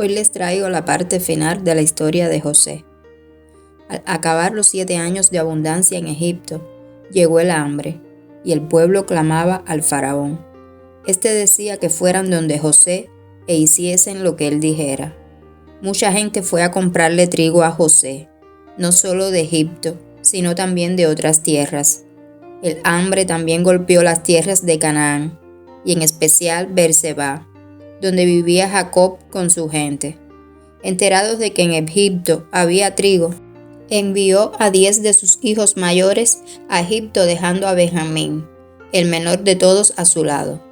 Hoy les traigo la parte final de la historia de José. Al acabar los 7 años de abundancia en Egipto, llegó el hambre, y el pueblo clamaba al faraón. Este decía que fueran donde José e hiciesen lo que él dijera. Mucha gente fue a comprarle trigo a José, no solo de Egipto, sino también de otras tierras. El hambre también golpeó las tierras de Canaán, y en especial Beerseba, donde vivía Jacob con su gente. Enterados de que en Egipto había trigo, envió a 10 de sus hijos mayores a Egipto, dejando a Benjamín, el menor de todos, a su lado.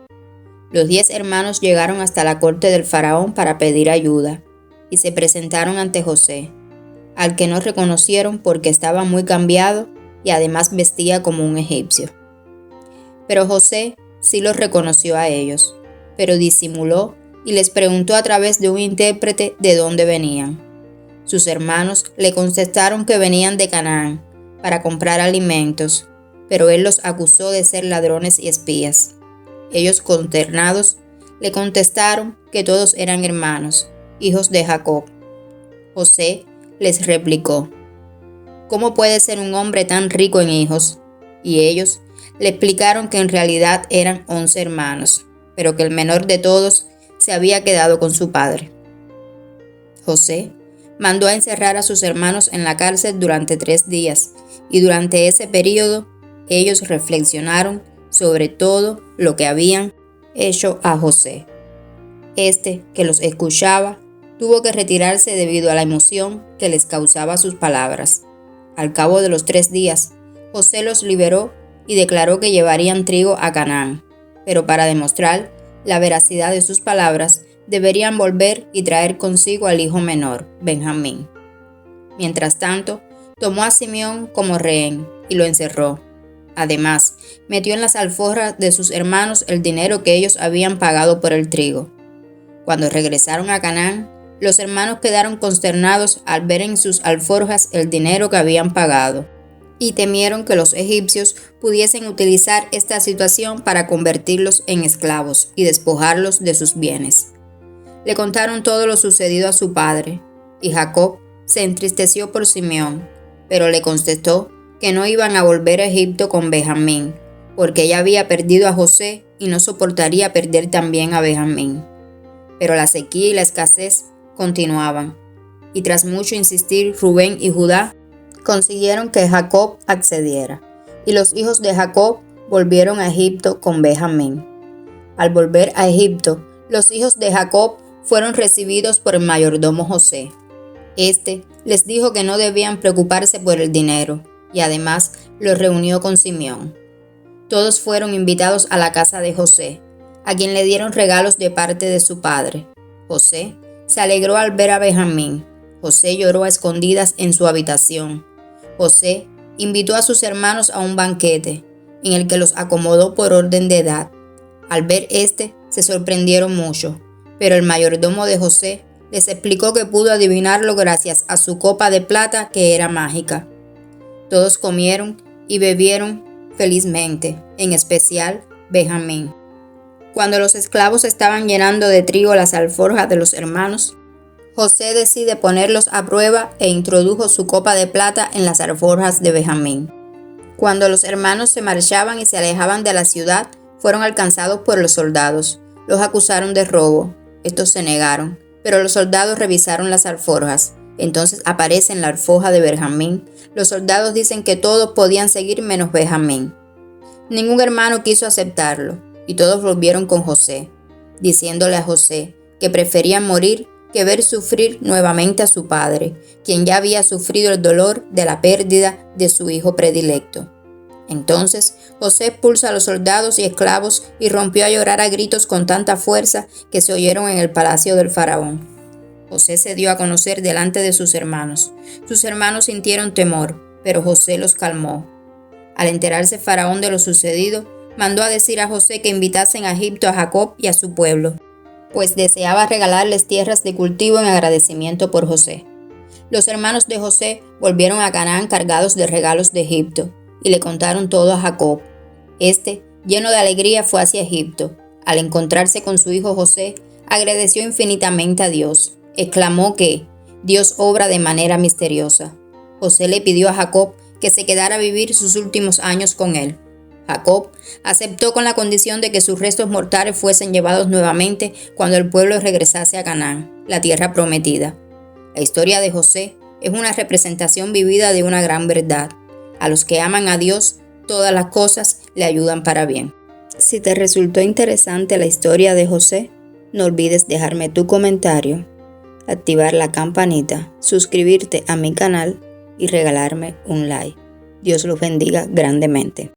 Los 10 hermanos llegaron hasta la corte del faraón para pedir ayuda, y se presentaron ante José, al que no reconocieron porque estaba muy cambiado y además vestía como un egipcio. Pero José sí los reconoció a ellos, pero disimuló y les preguntó a través de un intérprete de dónde venían. Sus hermanos le contestaron que venían de Canaán para comprar alimentos, pero él los acusó de ser ladrones y espías. Ellos, consternados, le contestaron que todos eran hermanos, hijos de Jacob. José les replicó: ¿Cómo puede ser un hombre tan rico en hijos? Y ellos le explicaron que en realidad eran 11 hermanos, pero que el menor de todos se había quedado con su padre. José mandó a encerrar a sus hermanos en la cárcel durante 3 días, y durante ese período ellos reflexionaron sobre todo lo que habían hecho a José. Este, que los escuchaba, tuvo que retirarse debido a la emoción que les causaba sus palabras. Al cabo de los 3 días, José los liberó y declaró que llevarían trigo a Canaán, pero para demostrar la veracidad de sus palabras, deberían volver y traer consigo al hijo menor, Benjamín. Mientras tanto, tomó a Simeón como rehén y lo encerró. Además, metió en las alforjas de sus hermanos el dinero que ellos habían pagado por el trigo. Cuando regresaron a Canaán, los hermanos quedaron consternados al ver en sus alforjas el dinero que habían pagado, y temieron que los egipcios pudiesen utilizar esta situación para convertirlos en esclavos y despojarlos de sus bienes. Le contaron todo lo sucedido a su padre, y Jacob se entristeció por Simeón, pero le contestó que no iban a volver a Egipto con Benjamín, porque ella había perdido a José y no soportaría perder también a Benjamín. Pero la sequía y la escasez continuaban, y tras mucho insistir, Rubén y Judá consiguieron que Jacob accediera, y los hijos de Jacob volvieron a Egipto con Benjamín. Al volver a Egipto, los hijos de Jacob fueron recibidos por el mayordomo José. Este les dijo que no debían preocuparse por el dinero, y además los reunió con Simeón. Todos fueron invitados a la casa de José, a quien le dieron regalos de parte de su padre. José se alegró al ver a Benjamín. José lloró a escondidas en su habitación. José invitó a sus hermanos a un banquete, en el que los acomodó por orden de edad. Al ver se sorprendieron mucho, pero el mayordomo de José les explicó que pudo adivinarlo gracias a su copa de plata, que era mágica. Todos comieron y bebieron felizmente, en especial Benjamín. Cuando los esclavos estaban llenando de trigo las alforjas de los hermanos, José decide ponerlos a prueba e introdujo su copa de plata en las alforjas de Benjamín. Cuando los hermanos se marchaban y se alejaban de la ciudad, fueron alcanzados por los soldados. Los acusaron de robo. Estos se negaron, pero los soldados revisaron las alforjas. Entonces aparece en la alforja de Benjamín. Los soldados dicen que todos podían seguir menos Benjamín. Ningún hermano quiso aceptarlo, y todos volvieron con José, diciéndole a José que preferían morir que ver sufrir nuevamente a su padre, quien ya había sufrido el dolor de la pérdida de su hijo predilecto. Entonces José expulsa a los soldados y esclavos y rompió a llorar a gritos con tanta fuerza que se oyeron en el palacio del faraón. José se dio a conocer delante de sus hermanos. Sus hermanos sintieron temor, pero José los calmó. Al enterarse Faraón de lo sucedido, mandó a decir a José que invitasen a Egipto a Jacob y a su pueblo, pues deseaba regalarles tierras de cultivo en agradecimiento por José. Los hermanos de José volvieron a Canaán cargados de regalos de Egipto, y le contaron todo a Jacob. Lleno de alegría, fue hacia Egipto. Al encontrarse con su hijo José, agradeció infinitamente a Dios. exclamó que Dios obra de manera misteriosa. José le pidió a Jacob que se quedara a vivir sus últimos años con él. Jacob aceptó con la condición de que sus restos mortales fuesen llevados nuevamente cuando el pueblo regresase a Canaán, la tierra prometida. La historia de José es una representación vivida de una gran verdad. A los que aman a Dios, todas las cosas le ayudan para bien. Si te resultó interesante la historia de José, no olvides dejarme tu comentario, activar la campanita, suscribirte a mi canal y regalarme un like. Dios los bendiga grandemente.